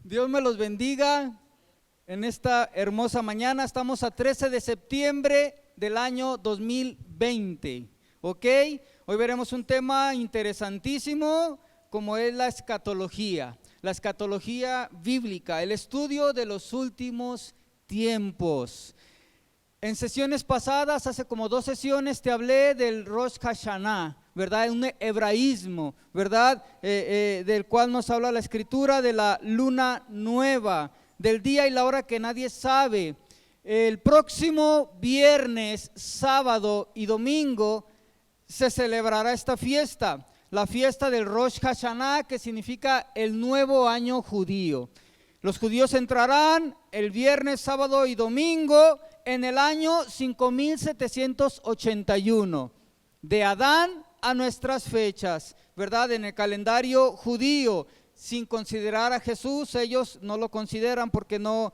Dios me los bendiga en esta hermosa mañana. Estamos a 13 de septiembre del año 2020, ¿ok? Hoy veremos un tema interesantísimo como es la escatología bíblica, el estudio de los últimos tiempos. En sesiones pasadas, hace como 2 sesiones, te hablé del Rosh Hashanah, ¿verdad? Un hebraísmo, ¿verdad? Del cual nos habla la escritura, de la luna nueva, del día y la hora que nadie sabe. El próximo viernes, sábado y domingo se celebrará esta fiesta, la fiesta del Rosh Hashanah, que significa el nuevo año judío. Los judíos entrarán el viernes, sábado y domingo en el año 5781, de Adán a nuestras fechas, ¿verdad? En el calendario judío, sin considerar a Jesús. Ellos no lo consideran porque no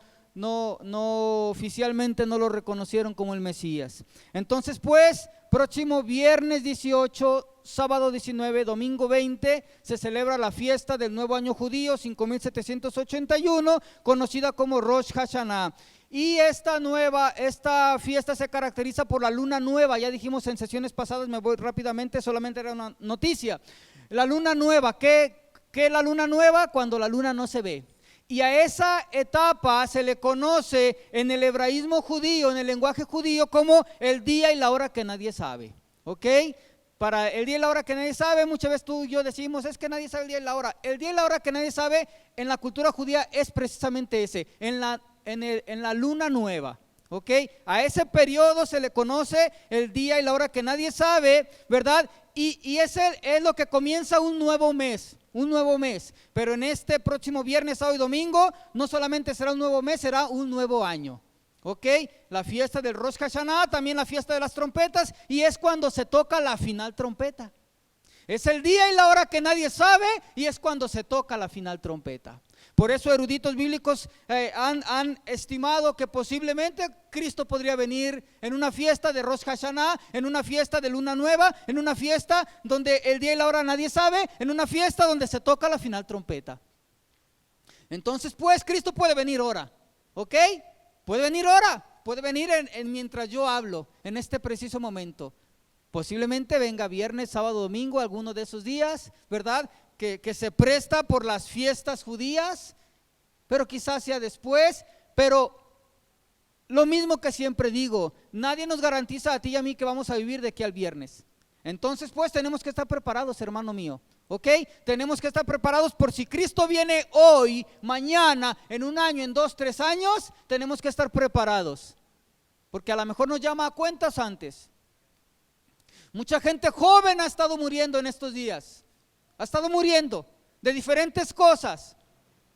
oficialmente no lo reconocieron como el Mesías. Entonces, pues, próximo viernes 18, sábado 19, domingo 20, se celebra la fiesta del nuevo año judío 5781, conocida como Rosh Hashanah. Y esta fiesta se caracteriza por la luna nueva. Ya dijimos en sesiones pasadas, me voy rápidamente, solamente era una noticia. La luna nueva, ¿qué es la luna nueva? Cuando la luna no se ve. Y a esa etapa se le conoce en el hebraísmo judío, en el lenguaje judío, como el día y la hora que nadie sabe, ¿ok? Para el día y la hora que nadie sabe, muchas veces tú y yo decimos, es que nadie sabe el día y la hora. El día y la hora que nadie sabe en la cultura judía es precisamente ese, en la luna nueva, ¿ok? A ese periodo se le conoce el día y la hora que nadie sabe, ¿verdad? Y ese es lo que comienza un nuevo mes, pero en este próximo viernes, sábado y domingo, no solamente será un nuevo mes, será un nuevo año, ¿ok? La fiesta del Rosh Hashanah, también la fiesta de las trompetas, y es cuando se toca la final trompeta. Es el día y la hora que nadie sabe, y es cuando se toca la final trompeta. Por eso eruditos bíblicos han estimado que posiblemente Cristo podría venir en una fiesta de Rosh Hashanah, en una fiesta de luna nueva, en una fiesta donde el día y la hora nadie sabe, en una fiesta donde se toca la final trompeta. Entonces, pues, Cristo puede venir ahora, ¿ok? Puede venir ahora, puede venir mientras yo hablo, en este preciso momento. Posiblemente venga viernes, sábado, domingo, alguno de esos días, ¿verdad? Que se presta por las fiestas judías, pero quizás sea después. Pero lo mismo que siempre digo, nadie nos garantiza a ti y a mí que vamos a vivir de aquí al viernes. Entonces, pues, tenemos que estar preparados, hermano mío, ¿ok? Tenemos que estar preparados por si Cristo viene hoy, mañana, en un año, en 2, 3 años, tenemos que estar preparados, porque a lo mejor nos llama a cuentas antes. Mucha gente joven ha estado muriendo en estos días. Ha estado muriendo de diferentes cosas,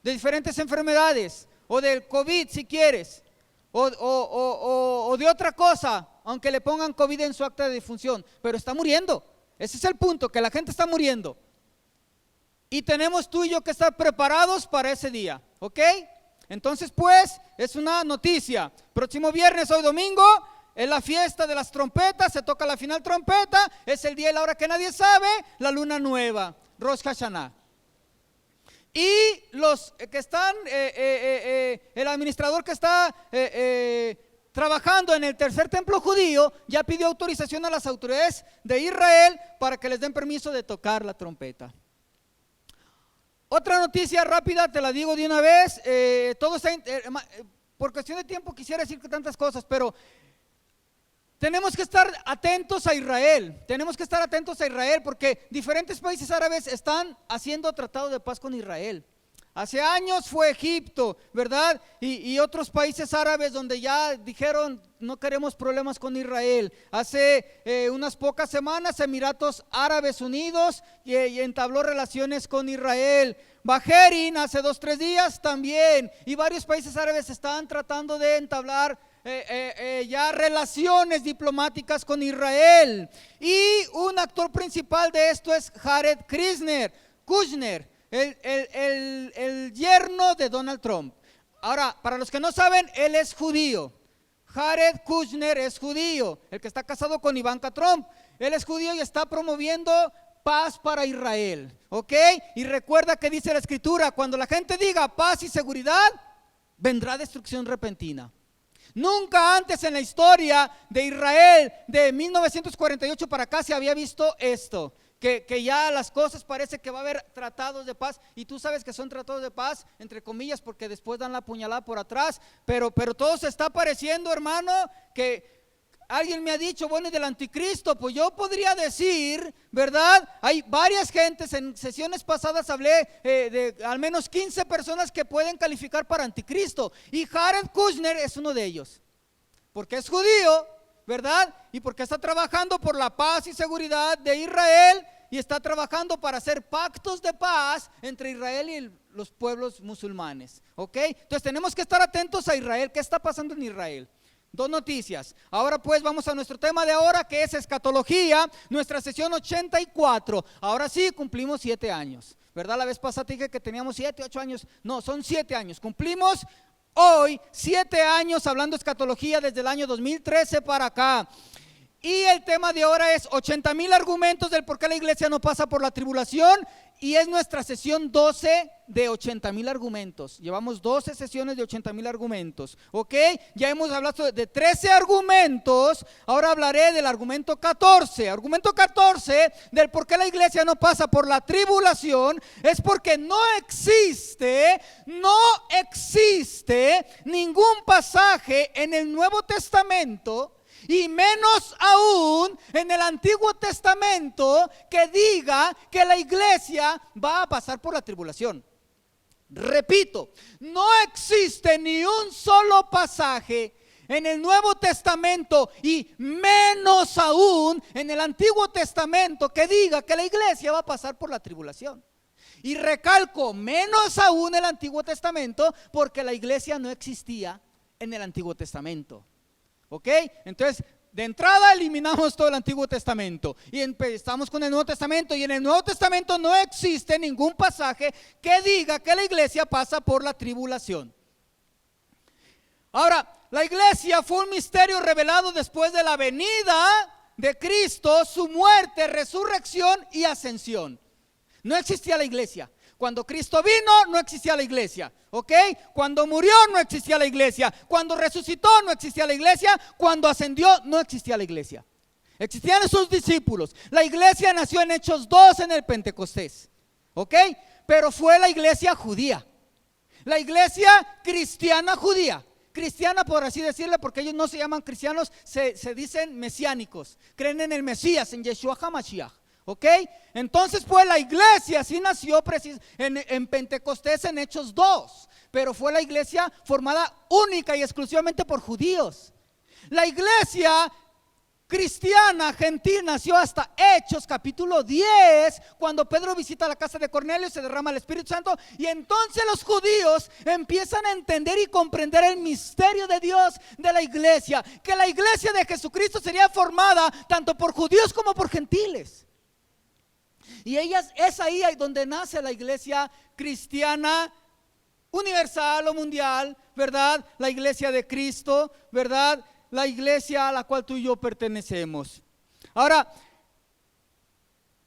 de diferentes enfermedades, o del COVID si quieres, o de otra cosa, aunque le pongan COVID en su acta de defunción, pero está muriendo. Ese es el punto, que la gente está muriendo. Y tenemos tú y yo que estar preparados para ese día, ¿ok? Entonces, pues, es una noticia. Próximo viernes, hoy domingo, es la fiesta de las trompetas, se toca la final trompeta, es el día y la hora que nadie sabe, la luna nueva, Rosh Hashanah. Y los que están, el administrador que está trabajando en el tercer templo judío, ya pidió autorización a las autoridades de Israel para que les den permiso de tocar la trompeta. Otra noticia rápida, te la digo de una vez, todo está, por cuestión de tiempo quisiera decir tantas cosas, pero tenemos que estar atentos a Israel, porque diferentes países árabes están haciendo tratado de paz con Israel. Hace años fue Egipto, ¿verdad? Y otros países árabes donde ya dijeron no queremos problemas con Israel. Hace unas pocas semanas Emiratos Árabes Unidos y entabló relaciones con Israel. Bahrein hace 2, 3 días también, y varios países árabes están tratando de entablar ya relaciones diplomáticas con Israel. Y un actor principal de esto es Jared Kushner, el yerno de Donald Trump. Ahora, para los que no saben, él es judío. Jared Kushner es judío, el que está casado con Ivanka Trump. Él es judío y está promoviendo paz para Israel, ¿ok? Y recuerda que dice la Escritura, cuando la gente diga paz y seguridad, vendrá destrucción repentina. Nunca antes en la historia de Israel, de 1948 para acá, se había visto esto. Que ya las cosas parece que va a haber tratados de paz, y tú sabes que son tratados de paz, entre comillas, porque después dan la puñalada por atrás, pero todo se está pareciendo, hermano, que alguien me ha dicho, bueno, y del anticristo, pues yo podría decir, ¿verdad? Hay varias gentes, en sesiones pasadas hablé de al menos 15 personas que pueden calificar para anticristo, y Jared Kushner es uno de ellos, porque es judío, ¿verdad? Y porque está trabajando por la paz y seguridad de Israel, y está trabajando para hacer pactos de paz entre Israel y los pueblos musulmanes, ¿ok? Entonces tenemos que estar atentos a Israel. ¿Qué está pasando en Israel? Dos noticias. Ahora pues vamos a nuestro tema de ahora, que es escatología, nuestra sesión 84. Ahora sí cumplimos 7 años, ¿verdad? La vez pasada dije que teníamos 7, 8 años. No, son 7 años. Cumplimos hoy 7 años hablando escatología desde el año 2013 para acá. Y el tema de ahora es 80,000 argumentos del por qué la iglesia no pasa por la tribulación, y es nuestra sesión 12 de 80,000 argumentos. Llevamos 12 sesiones de 80,000 argumentos, ¿ok? Ya hemos hablado de 13 argumentos, ahora hablaré del argumento 14. Argumento 14 del por qué la iglesia no pasa por la tribulación es porque no existe ningún pasaje en el Nuevo Testamento, y menos aún en el Antiguo Testamento, que diga que la iglesia va a pasar por la tribulación. Repito, no existe ni un solo pasaje en el Nuevo Testamento, y menos aún en el Antiguo Testamento, que diga que la iglesia va a pasar por la tribulación. Y recalco, menos aún el Antiguo Testamento, porque la iglesia no existía en el Antiguo Testamento. ¿Ok? Entonces, de entrada eliminamos todo el Antiguo Testamento y empezamos con el Nuevo Testamento, y en el Nuevo Testamento no existe ningún pasaje que diga que la iglesia pasa por la tribulación. Ahora, la iglesia fue un misterio revelado después de la venida de Cristo, su muerte, resurrección y ascensión. No existía la iglesia. Cuando Cristo vino, no existía la iglesia, ¿ok? Cuando murió, no existía la iglesia. Cuando resucitó, no existía la iglesia. Cuando ascendió, no existía la iglesia. Existían sus discípulos. La iglesia nació en Hechos 2 en el Pentecostés, ¿ok? Pero fue la iglesia judía, la iglesia cristiana judía. Cristiana, por así decirle, porque ellos no se llaman cristianos, se dicen mesiánicos. Creen en el Mesías, en Yeshua HaMashiach. ¿Ok? Entonces pues la iglesia sí nació en Pentecostés en Hechos 2, pero fue la iglesia formada única y exclusivamente por judíos. La iglesia cristiana gentil nació hasta Hechos capítulo 10, cuando Pedro visita la casa de Cornelio, se derrama el Espíritu Santo, y entonces los judíos empiezan a entender y comprender el misterio de Dios de la iglesia, que la iglesia de Jesucristo sería formada tanto por judíos como por gentiles. Y es ahí donde nace la iglesia cristiana universal o mundial, ¿verdad? La iglesia de Cristo, ¿verdad? La iglesia a la cual tú y yo pertenecemos. Ahora,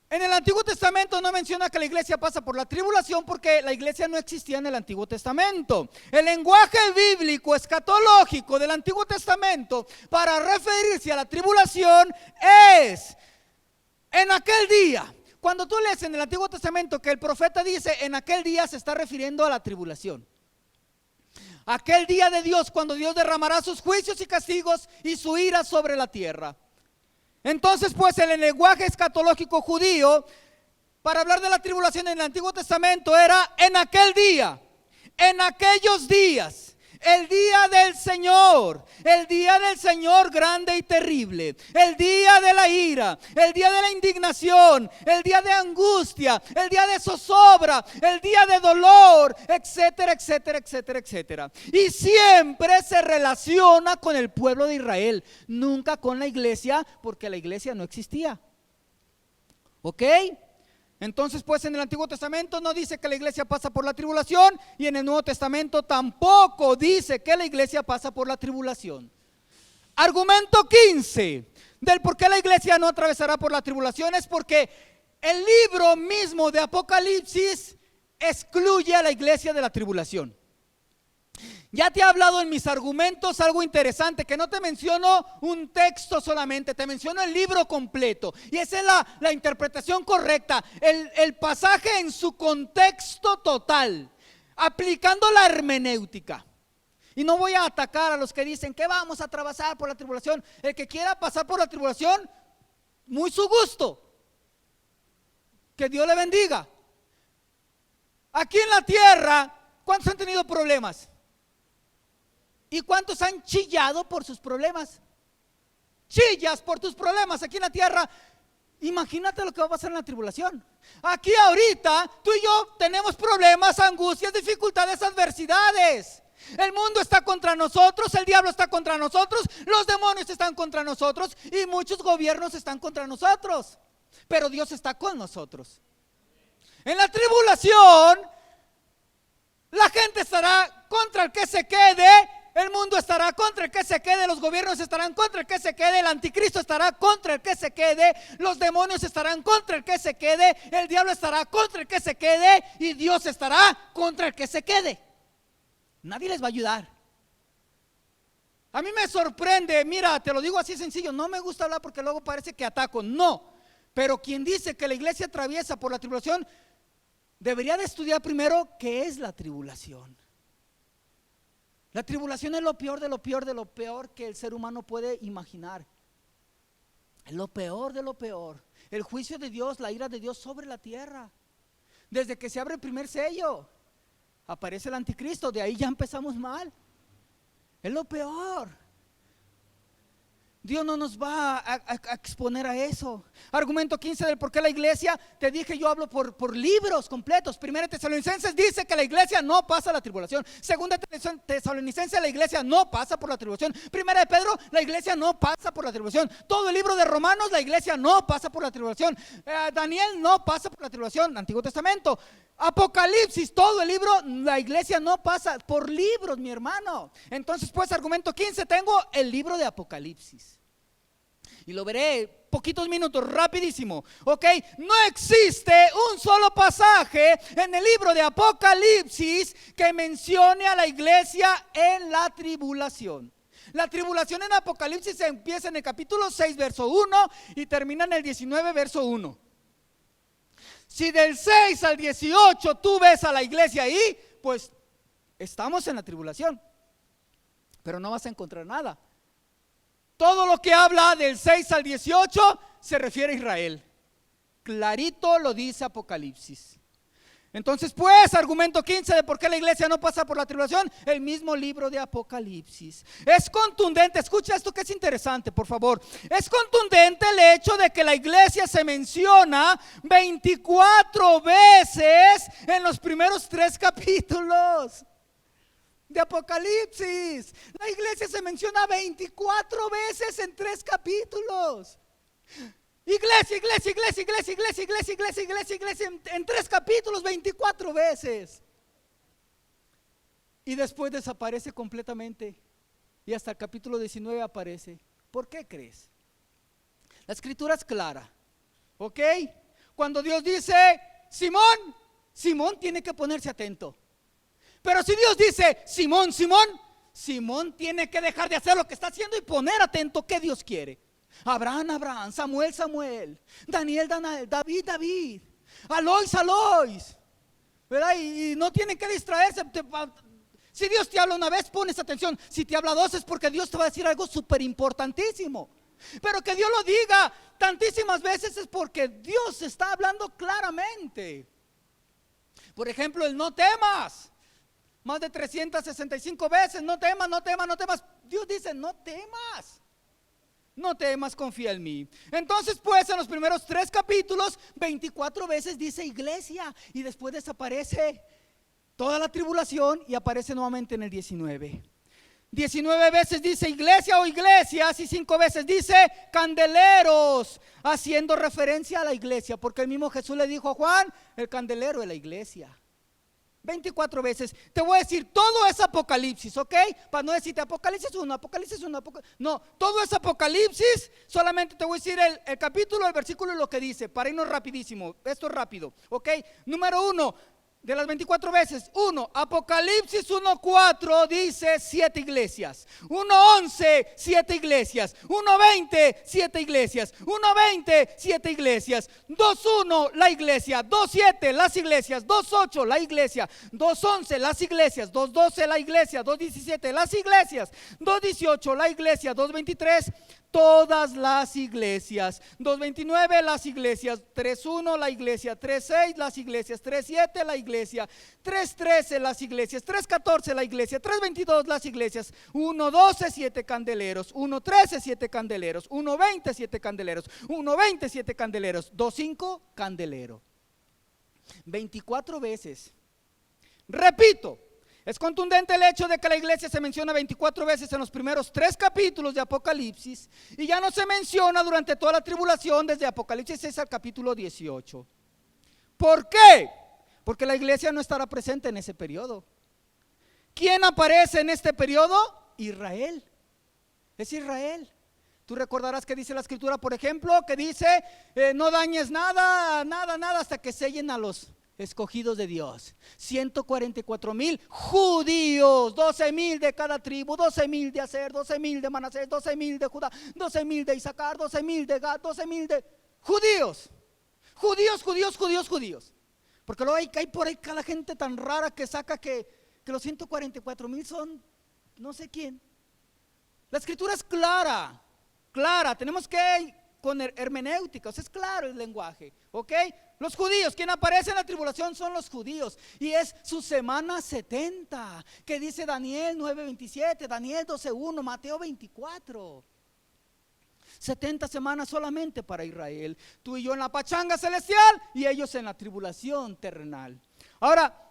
en el Antiguo Testamento no menciona que la iglesia pasa por la tribulación, porque la iglesia no existía en el Antiguo Testamento. El lenguaje bíblico escatológico del Antiguo Testamento para referirse a la tribulación es en aquel día. Cuando tú lees en el Antiguo Testamento que el profeta dice en aquel día, se está refiriendo a la tribulación. Aquel día de Dios, cuando Dios derramará sus juicios y castigos y su ira sobre la tierra. Entonces pues en el lenguaje escatológico judío, para hablar de la tribulación en el Antiguo Testamento era en aquel día, en aquellos días. El día del Señor grande y terrible, el día de la ira, el día de la indignación, el día de angustia, el día de zozobra, el día de dolor, etcétera, etcétera, etcétera, etcétera. Y siempre se relaciona con el pueblo de Israel, nunca con la iglesia, porque la iglesia no existía. ¿Ok? Entonces pues en el Antiguo Testamento no dice que la iglesia pasa por la tribulación, y en el Nuevo Testamento tampoco dice que la iglesia pasa por la tribulación. Argumento 15 del por qué la iglesia no atravesará por la tribulación es porque el libro mismo de Apocalipsis excluye a la iglesia de la tribulación. Ya te he hablado en mis argumentos algo interesante, que no te menciono un texto solamente, te menciono el libro completo. Y esa es la interpretación correcta, el pasaje en su contexto total, aplicando la hermenéutica. Y no voy a atacar a los que dicen que vamos a atravesar por la tribulación. El que quiera pasar por la tribulación, muy su gusto. Que Dios le bendiga. Aquí en la tierra, ¿cuántos han tenido problemas? ¿Y cuántos han chillado por sus problemas? Chillas por tus problemas aquí en la tierra. Imagínate lo que va a pasar en la tribulación. Aquí ahorita tú y yo tenemos problemas, angustias, dificultades, adversidades. El mundo está contra nosotros, el diablo está contra nosotros, los demonios están contra nosotros y muchos gobiernos están contra nosotros. Pero Dios está con nosotros. En la tribulación, la gente estará contra el que se quede. El mundo estará contra el que se quede, los gobiernos estarán contra el que se quede, el anticristo estará contra el que se quede, los demonios estarán contra el que se quede, el diablo estará contra el que se quede y Dios estará contra el que se quede. Nadie les va a ayudar. A mí me sorprende, mira, te lo digo así sencillo, no me gusta hablar porque luego parece que ataco, no. Pero quien dice que la iglesia atraviesa por la tribulación, debería de estudiar primero qué es la tribulación. La tribulación es lo peor de lo peor de lo peor que el ser humano puede imaginar. Es lo peor de lo peor. El juicio de Dios, la ira de Dios sobre la tierra. Desde que se abre el primer sello, aparece el anticristo, de ahí ya empezamos mal. Es lo peor. Dios no nos va a exponer a eso. Argumento 15 del por qué la iglesia, te dije, yo hablo por libros completos. Primera Tesalonicenses dice que la iglesia no pasa la tribulación. Segunda Tesalonicenses, la iglesia no pasa por la tribulación. Primera de Pedro, la iglesia no pasa por la tribulación. Todo el libro de Romanos, la iglesia no pasa por la tribulación. Daniel no pasa por la tribulación, Antiguo Testamento. Apocalipsis, todo el libro, la iglesia no pasa por libros, mi hermano. Entonces, pues, argumento 15, tengo el libro de Apocalipsis. Y lo veré poquitos minutos, rapidísimo. Ok, no existe un solo pasaje en el libro de Apocalipsis que mencione a la iglesia en la tribulación. La tribulación en Apocalipsis empieza en el capítulo 6, verso 1 y termina en el 19, verso 1. Si del 6 al 18 tú ves a la iglesia ahí, pues estamos en la tribulación, pero no vas a encontrar nada. Todo lo que habla del 6 al 18 se refiere a Israel. Clarito lo dice Apocalipsis. Entonces, pues, argumento 15 de por qué la iglesia no pasa por la tribulación, el mismo libro de Apocalipsis. Es contundente, escucha esto que es interesante, por favor. Es contundente el hecho de que la iglesia se menciona 24 veces en los primeros 3 capítulos de Apocalipsis. La iglesia se menciona 24 veces en 3 capítulos. Iglesia, iglesia, iglesia, iglesia, iglesia, iglesia, iglesia, iglesia, iglesia, en 3 capítulos, 24 veces. Y después desaparece completamente. Y hasta el capítulo 19 aparece. ¿Por qué crees? La escritura es clara. ¿Ok? Cuando Dios dice, Simón, Simón tiene que ponerse atento. Pero si Dios dice, Simón, Simón, Simón tiene que dejar de hacer lo que está haciendo y poner atento qué Dios quiere. Abraham, Abraham, Samuel, Samuel, Daniel, Daniel, David, David, Alois, Alois, ¿verdad? Y no tienen que distraerse. Si Dios te habla una vez, pones atención. Si te habla 2 es porque Dios te va a decir algo súper importantísimo. Pero que Dios lo diga tantísimas veces es porque Dios está hablando claramente. Por ejemplo, el no temas. Más de 365 veces, no temas, no temas, no temas. Dios dice, no temas. No temas, confía en mí. Entonces, pues, en los primeros 3 capítulos, 24 veces dice iglesia. Y después desaparece toda la tribulación y aparece nuevamente en el 19. 19 veces dice iglesia o iglesias y 5 veces dice candeleros, haciendo referencia a la iglesia. Porque el mismo Jesús le dijo a Juan, el candelero de la iglesia. 24 veces. Te voy a decir, todo es Apocalipsis, ¿ok? Para no decirte Apocalipsis 1, Apocalipsis 1, no, todo es Apocalipsis. Solamente te voy a decir el capítulo, el versículo y lo que dice, para irnos rapidísimo. Esto es rápido, ¿ok? Número 1, de las 24 veces, 1, Apocalipsis 1:4 dice 7 iglesias, 1:11, 7 iglesias, 1:20, 7 iglesias, 1:20, 7 iglesias, 2:1 la iglesia, 2:7 las iglesias, 2:8 la iglesia, 2:11 las iglesias, 2:12 la iglesia, 2:17 las iglesias, 2:18 la iglesia, 2:23 todas las iglesias, 2:29 las iglesias, 3:1 la iglesia, 3:6 las iglesias, 3:7 la iglesia, 3:13 las iglesias, 3:14 la iglesia, 3:22 las iglesias, 1:12 7 candeleros, 1:13 7 candeleros, 1:20 7 candeleros, 1:20 7 candeleros, 2:5 candelero. 24 veces. Repito, es contundente el hecho de que la iglesia se menciona 24 veces en los primeros 3 capítulos de Apocalipsis y ya no se menciona durante toda la tribulación desde Apocalipsis 6 al capítulo 18. ¿Por qué? Porque la iglesia no estará presente en ese periodo. ¿Quién aparece en este periodo? Israel. Es Israel. Tú recordarás que dice la escritura, por ejemplo, que dice no dañes nada hasta que sellen a los escogidos de Dios. 144,000 judíos, 12,000 de cada tribu, 12,000 de Aser, 12,000 de Manasés, 12,000 de Judá, 12,000 de Isaacar, 12,000 de Gad, 12,000 de judíos. Judíos. Porque luego hay por ahí cada gente tan rara que saca que los 144,000 son no sé quién. La escritura es clara. Tenemos que con hermenéutica, o sea, es claro el lenguaje, ¿ok? Los judíos, quien aparece en la tribulación son los judíos y es su semana 70, que dice Daniel 9:27, Daniel 12:1, Mateo 24. 70 semanas solamente para Israel, tú y yo en la pachanga celestial y ellos en la tribulación terrenal. Ahora,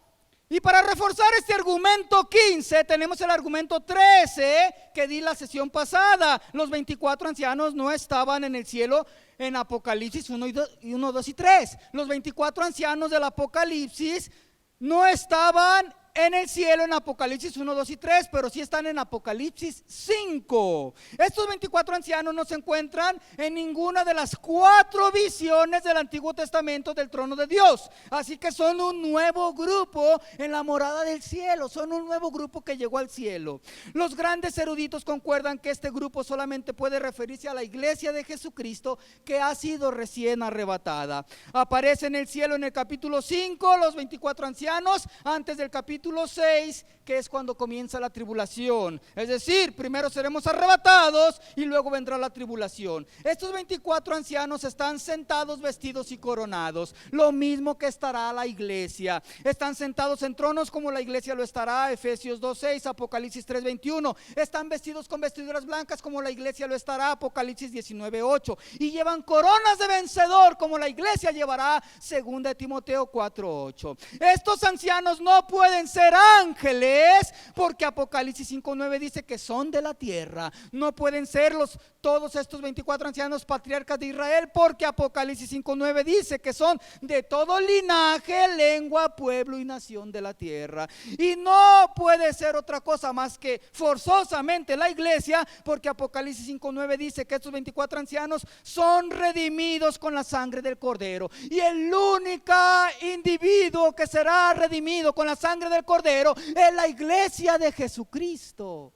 y para reforzar este argumento 15, tenemos el argumento 13 que di la sesión pasada. Los 24 ancianos no estaban en el cielo en Apocalipsis 1, 2 y 3. Los 24 ancianos del Apocalipsis no estaban en el cielo en Apocalipsis 1, 2 y 3, pero sí están en Apocalipsis 5. Estos 24 ancianos no se encuentran en ninguna de las 4 visiones del Antiguo Testamento del trono de Dios. Así que son un nuevo grupo en la morada del cielo, son un nuevo grupo que llegó al cielo. Los grandes eruditos concuerdan que este grupo solamente puede referirse a la iglesia de Jesucristo que ha sido recién arrebatada. Aparece en el cielo en el capítulo 5 los 24 ancianos antes del capítulo 6, que es cuando comienza la tribulación. Es decir, primero seremos arrebatados y luego vendrá la tribulación. Estos 24 ancianos están sentados, vestidos y coronados, lo mismo que estará la iglesia. Están sentados en tronos como la iglesia lo estará, Efesios 2:6, Apocalipsis 3:21. Están vestidos con vestiduras blancas como la iglesia lo estará, Apocalipsis 19:8. Y llevan coronas de vencedor como la iglesia llevará, 2 Timoteo 4:8. Estos ancianos no pueden ser ángeles porque Apocalipsis 5:9 dice que son de la tierra. No pueden ser todos estos 24 ancianos patriarcas de Israel porque Apocalipsis 5:9 dice que son de todo linaje, lengua, pueblo y nación de la tierra. Y no puede ser otra cosa más que forzosamente la iglesia, porque Apocalipsis 5:9 dice que estos 24 ancianos son redimidos con la sangre del Cordero. Y el único individuo que será redimido con la sangre del Cordero es la iglesia de Jesucristo.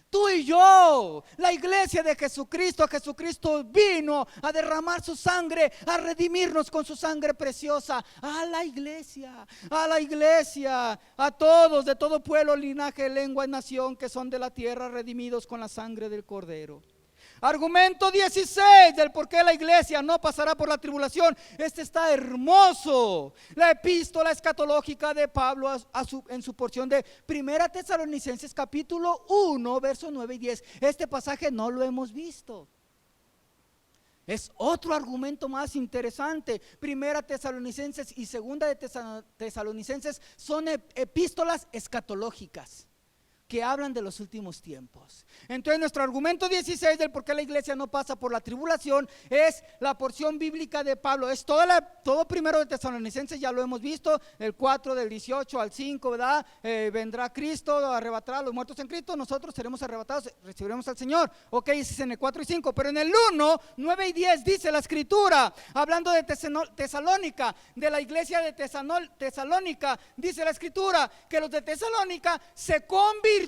Tú y yo, la iglesia de Jesucristo. Jesucristo vino a derramar su sangre, a redimirnos con su sangre preciosa. A la iglesia, a todos, de todo pueblo, linaje, lengua y nación que son de la tierra, redimidos con la sangre del Cordero. Argumento 16 del por qué la iglesia no pasará por la tribulación. Este está hermoso. La epístola escatológica de Pablo en su porción de 1 Tesalonicenses capítulo 1 versos 9 y 10. Este pasaje no lo hemos visto. Es otro argumento más interesante. 1 Tesalonicenses y 2 de Tesalonicenses son epístolas escatológicas. que hablan de los últimos tiempos. Entonces nuestro argumento 16 del por qué la iglesia no pasa por la tribulación es la porción bíblica de Pablo. Es todo primero de Tesalonicenses, ya lo hemos visto, el 4 del 18 al 5, ¿verdad? Vendrá Cristo, arrebatará a los muertos en Cristo, nosotros seremos arrebatados, recibiremos al Señor. Ok, ese es en el 4 y 5, pero en el 1, 9 y 10 dice la escritura, hablando de Tesalónica, de la iglesia de Tesalónica, dice la escritura que los de Tesalónica se convirtieron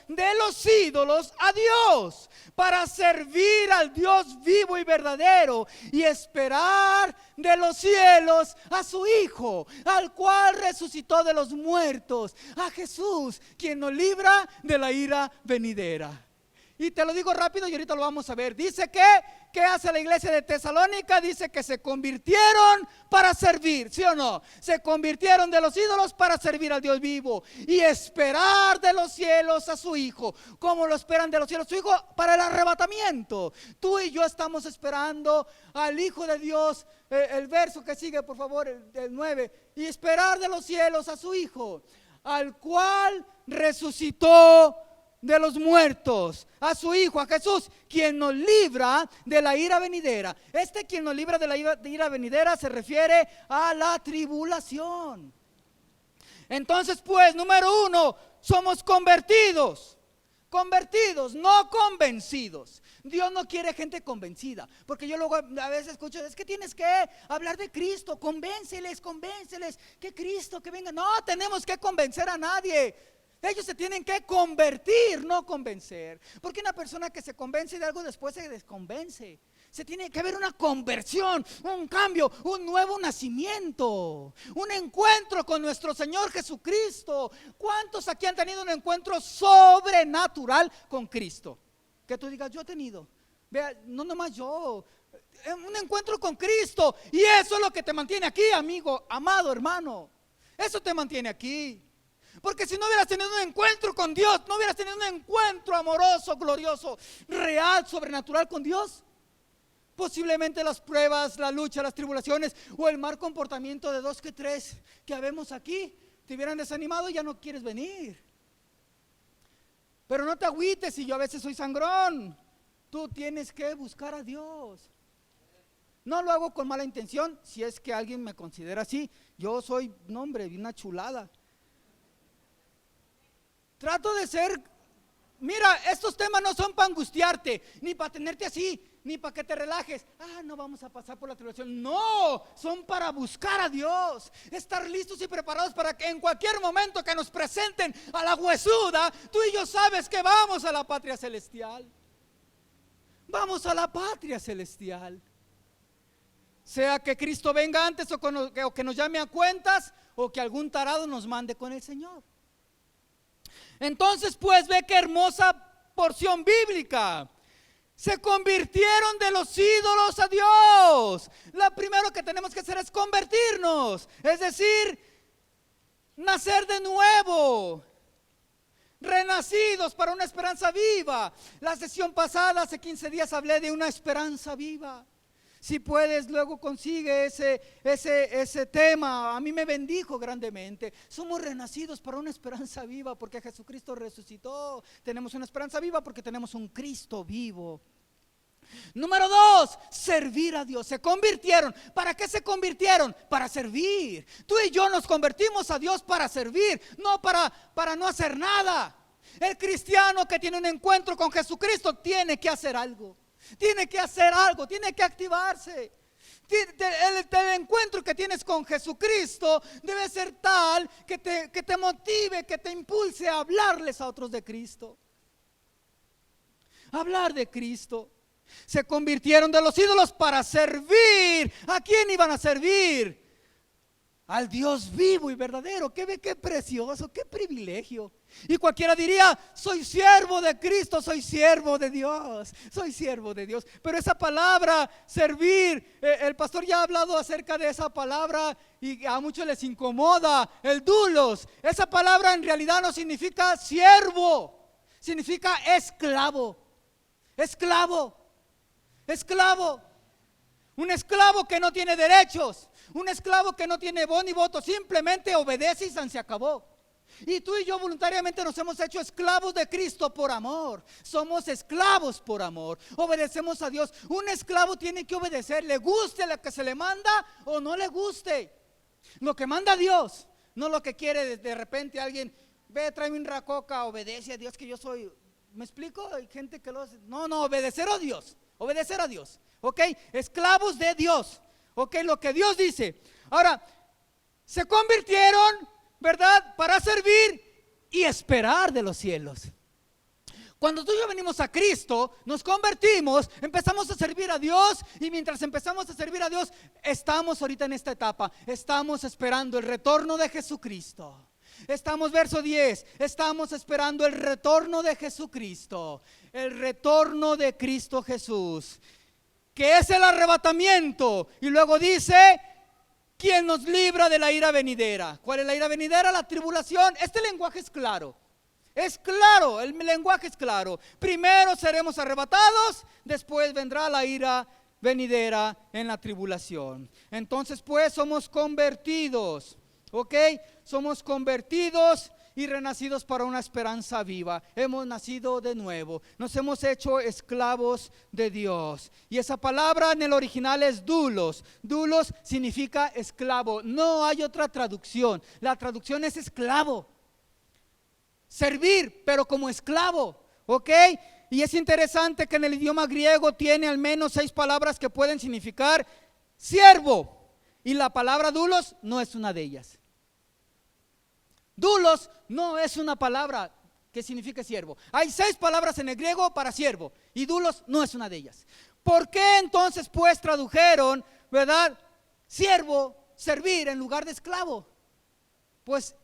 de los ídolos a Dios para servir al Dios vivo y verdadero y esperar de los cielos a su Hijo, al cual resucitó de los muertos, a Jesús, quien nos libra de la ira venidera. Y te lo digo rápido y ahorita lo vamos a ver. Dice que, ¿qué hace la iglesia de Tesalónica? Dice que se convirtieron para servir, ¿sí o no? Se convirtieron de los ídolos para servir al Dios vivo y esperar de los cielos a su Hijo. ¿Cómo lo esperan de los cielos a su Hijo? Para el arrebatamiento. Tú y yo estamos esperando al Hijo de Dios. El verso que sigue, por favor, el 9. Y esperar de los cielos a su Hijo, al cual resucitó de los muertos, a su Hijo, a Jesús, quien nos libra de la ira venidera. Quien nos libra de la ira venidera se refiere a la tribulación. Entonces, pues, número 1, somos convertidos, no convencidos. Dios no quiere gente convencida, porque yo luego a veces escucho, es que tienes que hablar de Cristo, convénceles, que Cristo, que venga. No tenemos que convencer a nadie. Ellos se tienen que convertir, no convencer. Porque una persona que se convence de algo después se desconvence. Se tiene que haber una conversión, un cambio, un nuevo nacimiento, un encuentro con nuestro Señor Jesucristo. ¿Cuántos aquí han tenido un encuentro sobrenatural con Cristo? Que tú digas, yo he tenido. Vea, no nomás yo. Un encuentro con Cristo. Y eso es lo que te mantiene aquí, amigo, amado hermano. Eso te mantiene aquí. Porque si no hubieras tenido un encuentro con Dios, no hubieras tenido un encuentro amoroso, glorioso, real, sobrenatural con Dios, posiblemente las pruebas, la lucha, las tribulaciones o el mal comportamiento de 2 que 3 que habemos aquí te hubieran desanimado y ya no quieres venir. Pero no te agüites, si yo a veces soy sangrón. Tú tienes que buscar a Dios. No lo hago con mala intención, si es que alguien me considera así. Yo soy, no hombre, una chulada. Trato de ser, mira, estos temas no son para angustiarte, ni para tenerte así, ni para que te relajes. No vamos a pasar por la tribulación. No, son para buscar a Dios, estar listos y preparados para que en cualquier momento que nos presenten a la huesuda, tú y yo sabes que vamos a la patria celestial. Vamos a la patria celestial. Sea que Cristo venga antes o que nos llame a cuentas o que algún tarado nos mande con el Señor. Entonces, pues, ve qué hermosa porción bíblica. Se convirtieron de los ídolos a Dios. Lo primero que tenemos que hacer es convertirnos, es decir, nacer de nuevo, renacidos para una esperanza viva. La sesión pasada, hace 15 días, hablé de una esperanza viva. Si puedes, luego consigue ese tema. A mí me bendijo grandemente. Somos renacidos para una esperanza viva porque Jesucristo resucitó. Tenemos una esperanza viva porque tenemos un Cristo vivo. Número 2, servir a Dios. Se convirtieron. ¿Para qué se convirtieron? Para servir. Tú y yo nos convertimos a Dios para servir, no para no hacer nada. El cristiano que tiene un encuentro con Jesucristo tiene que hacer algo. Tiene que hacer algo, tiene que activarse. El encuentro que tienes con Jesucristo debe ser tal que te motive, que te impulse a hablarles a otros de Cristo. Hablar de Cristo. Se convirtieron de los ídolos para servir. ¿A quién iban a servir? Al Dios vivo y verdadero. Qué precioso, qué privilegio. Y cualquiera diría, soy siervo de Cristo, soy siervo de Dios, soy siervo de Dios. Pero esa palabra, servir, el pastor ya ha hablado acerca de esa palabra y a muchos les incomoda, el doulos. Esa palabra en realidad no significa siervo, significa esclavo, esclavo, esclavo. Un esclavo que no tiene derechos, un esclavo que no tiene voz ni voto, simplemente obedece y se acabó. Y tú y yo voluntariamente nos hemos hecho esclavos de Cristo por amor. Somos esclavos por amor. Obedecemos a Dios. Un esclavo tiene que obedecer, le guste lo que se le manda o no le guste. Lo que manda Dios, no lo que quiere de repente alguien. Ve, tráeme un racoca, obedece a Dios que yo soy. ¿Me explico? Hay gente que lo hace. No, obedecer a Dios. Obedecer a Dios. ¿Ok? Esclavos de Dios. ¿Ok? Lo que Dios dice. Ahora, se convirtieron, ¿verdad? Para servir y esperar de los cielos. Cuando tú y yo venimos a Cristo, nos convertimos, empezamos a servir a Dios, y mientras empezamos a servir a Dios, estamos ahorita en esta etapa, estamos esperando el retorno de Jesucristo. Estamos, verso 10, estamos esperando el retorno de Jesucristo, el retorno de Cristo Jesús, que es el arrebatamiento. Y luego dice, ¿quién nos libra de la ira venidera? ¿Cuál es la ira venidera? La tribulación. Este lenguaje es claro. Es claro, el lenguaje es claro. Primero seremos arrebatados, después vendrá la ira venidera en la tribulación. Entonces pues somos convertidos, ¿ok? Somos convertidos y renacidos para una esperanza viva. Hemos nacido de nuevo, nos hemos hecho esclavos de Dios. Y esa palabra en el original es doulos. Doulos significa esclavo, no hay otra traducción. La traducción es esclavo. Servir, pero como esclavo, ¿ok? Y es interesante que en el idioma griego tiene al menos 6 palabras que pueden significar siervo, y la palabra doulos no es una de ellas. Doulos no es una palabra que signifique siervo. Hay 6 palabras en el griego para siervo, y doulos no es una de ellas. ¿Por qué entonces pues tradujeron, verdad, siervo, servir en lugar de esclavo? Pues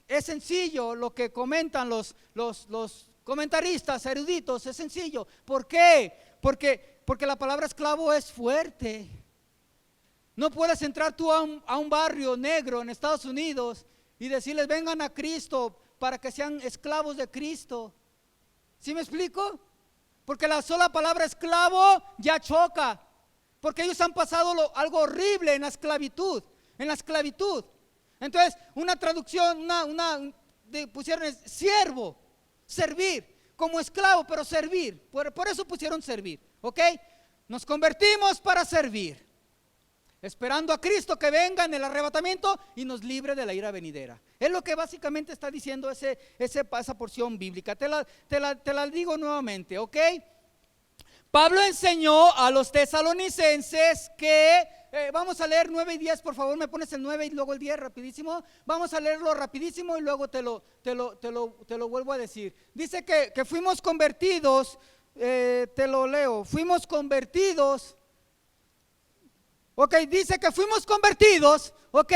es sencillo, lo que comentan los comentaristas eruditos, es sencillo. ¿Por qué? Porque la palabra esclavo es fuerte. No puedes entrar tú a un barrio negro en Estados Unidos y decirles vengan a Cristo para que sean esclavos de Cristo. ¿Sí me explico? Porque la sola palabra esclavo ya choca, porque ellos han pasado algo horrible en la esclavitud, Entonces, una traducción, pusieron es siervo, servir, como esclavo, pero servir. Por eso pusieron servir, ¿ok? Nos convertimos para servir, esperando a Cristo que venga en el arrebatamiento y nos libre de la ira venidera. Es lo que básicamente está diciendo esa porción bíblica. Te la digo nuevamente, ¿ok? Pablo enseñó a los tesalonicenses que vamos a leer 9 y 10, por favor, me pones el 9 y luego el 10 rapidísimo. Vamos a leerlo rapidísimo y luego te lo vuelvo a decir. Dice que fuimos convertidos, te lo leo, fuimos convertidos, ok, dice que fuimos convertidos, ok,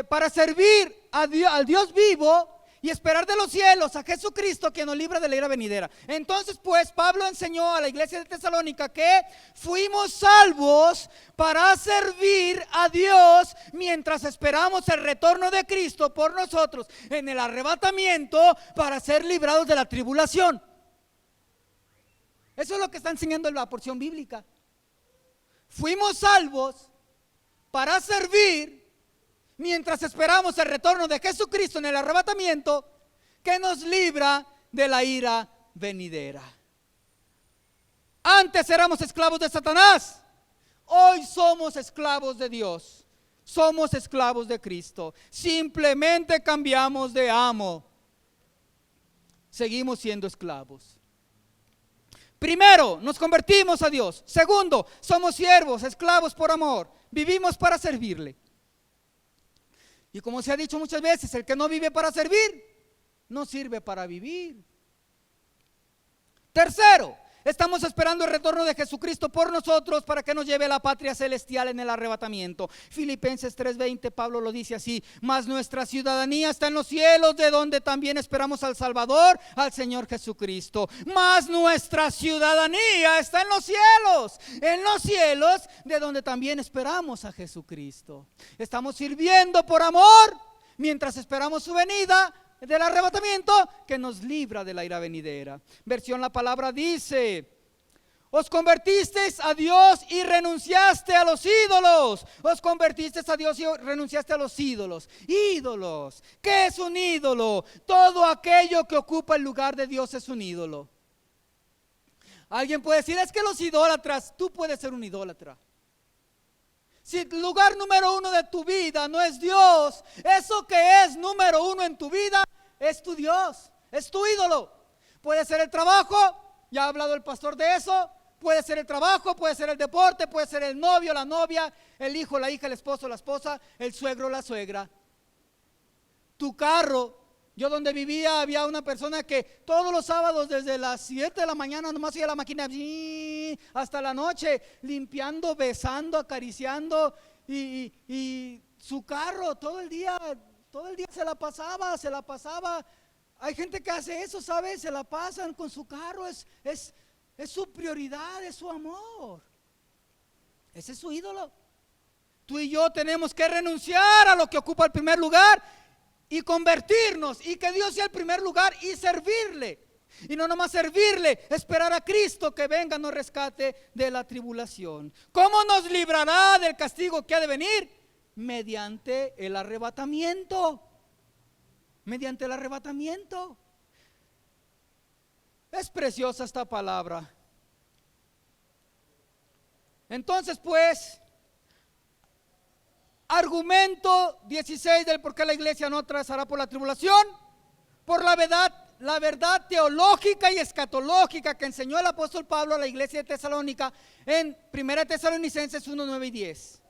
para servir al Dios vivo y esperar de los cielos a Jesucristo que nos libra de la ira venidera. Entonces pues Pablo enseñó a la iglesia de Tesalónica que fuimos salvos para servir a Dios mientras esperamos el retorno de Cristo por nosotros en el arrebatamiento para ser librados de la tribulación. Eso es lo que está enseñando la porción bíblica. Fuimos salvos para servir mientras esperamos el retorno de Jesucristo en el arrebatamiento que nos libra de la ira venidera. Antes éramos esclavos de Satanás, hoy somos esclavos de Dios, somos esclavos de Cristo, simplemente cambiamos de amo, seguimos siendo esclavos. Primero, nos convertimos a Dios. Segundo, somos siervos, esclavos por amor, vivimos para servirle. Y como se ha dicho muchas veces, el que no vive para servir, no sirve para vivir. Tercero, estamos esperando el retorno de Jesucristo por nosotros para que nos lleve a la patria celestial en el arrebatamiento. Filipenses 3:20, Pablo lo dice así: mas nuestra ciudadanía está en los cielos, de donde también esperamos al Salvador, al Señor Jesucristo. Mas nuestra ciudadanía está en los cielos, de donde también esperamos a Jesucristo. Estamos sirviendo por amor mientras esperamos su venida del arrebatamiento que nos libra de la ira venidera. Versión La Palabra dice: Os convertisteis a Dios y renunciaste a los ídolos. Os convertisteis a Dios y renunciaste a los ídolos. Ídolos. ¿Qué es un ídolo? Todo aquello que ocupa el lugar de Dios es un ídolo. Alguien puede decir, es que los idólatras, tú puedes ser un idólatra. Si el lugar número uno de tu vida no es Dios, eso que es número uno en tu vida es tu Dios, es tu ídolo. Puede ser el trabajo, ya ha hablado el pastor de eso. Puede ser el trabajo, puede ser el deporte, puede ser el novio, la novia, el hijo, la hija, el esposo, la esposa, el suegro, la suegra. Tu carro. Yo donde vivía había una persona que todos los sábados desde las 7 de la mañana nomás iba a la máquina hasta la noche, limpiando, besando, acariciando y su carro todo el día se la pasaba. Hay gente que hace eso, ¿sabes? Se la pasan con su carro, es su prioridad, es su amor. Ese es su ídolo. Tú y yo tenemos que renunciar a lo que ocupa el primer lugar y convertirnos, y que Dios sea el primer lugar y servirle. Y no nomás servirle, esperar a Cristo que venga, nos rescate de la tribulación. ¿Cómo nos librará del castigo que ha de venir? Mediante el arrebatamiento. Mediante el arrebatamiento. Es preciosa esta palabra. Entonces pues, argumento 16 del por qué la iglesia no atravesará por la tribulación, por la verdad teológica y escatológica que enseñó el apóstol Pablo a la iglesia de Tesalónica en 1 Tesalonicenses 1, 9 y 10,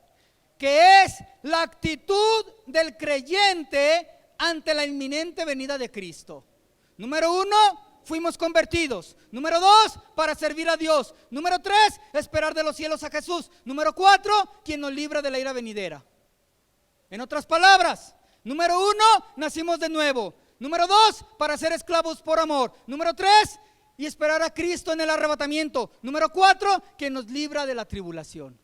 que es la actitud del creyente ante la inminente venida de Cristo. Número 1, fuimos convertidos. Número 2, para servir a Dios. Número 3, esperar de los cielos a Jesús. Número 4, quien nos libra de la ira venidera. En otras palabras, número 1, nacimos de nuevo. Número 2, para ser esclavos por amor. Número 3, y esperar a Cristo en el arrebatamiento. Número 4, quien nos libra de la tribulación.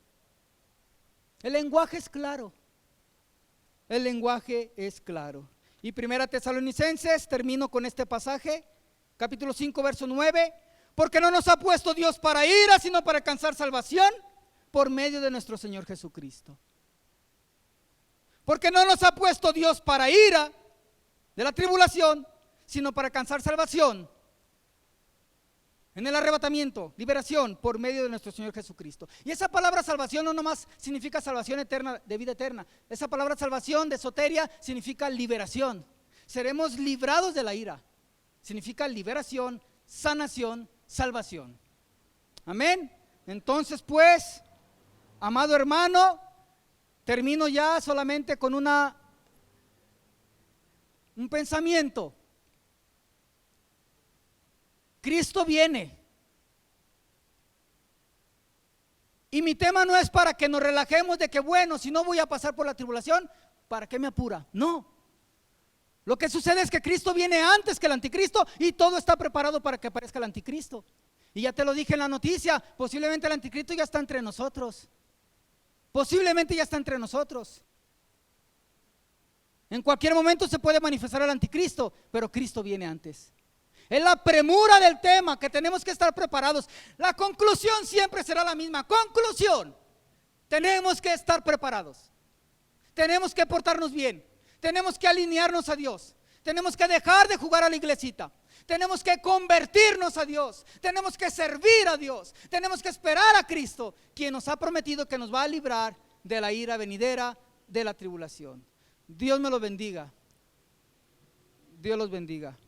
El lenguaje es claro. El lenguaje es claro. Y 1 Tesalonicenses, termino con este pasaje, capítulo 5, verso 9. Porque no nos ha puesto Dios para ira, sino para alcanzar salvación por medio de nuestro Señor Jesucristo. Porque no nos ha puesto Dios para ira de la tribulación, sino para alcanzar salvación en el arrebatamiento, liberación por medio de nuestro Señor Jesucristo. Y esa palabra salvación no nomás significa salvación eterna, de vida eterna. Esa palabra salvación de soteria significa liberación. Seremos librados de la ira. Significa liberación, sanación, salvación. Amén. Entonces pues, amado hermano, termino ya solamente con un pensamiento. Cristo viene. Y mi tema no es para que nos relajemos de que bueno, si no voy a pasar por la tribulación, ¿para qué me apura? No. Lo que sucede es que Cristo viene antes que el anticristo y todo está preparado para que aparezca el anticristo. Y ya te lo dije en la noticia, posiblemente el anticristo ya está entre nosotros. Posiblemente ya está entre nosotros. En cualquier momento se puede manifestar el anticristo, pero Cristo viene antes. Es la premura del tema que tenemos que estar preparados. La conclusión siempre será la misma. Conclusión: tenemos que estar preparados. Tenemos que portarnos bien. Tenemos que alinearnos a Dios. Tenemos que dejar de jugar a la iglesita. Tenemos que convertirnos a Dios. Tenemos que servir a Dios. Tenemos que esperar a Cristo, quien nos ha prometido que nos va a librar de la ira venidera, de la tribulación. Dios me lo bendiga. Dios los bendiga.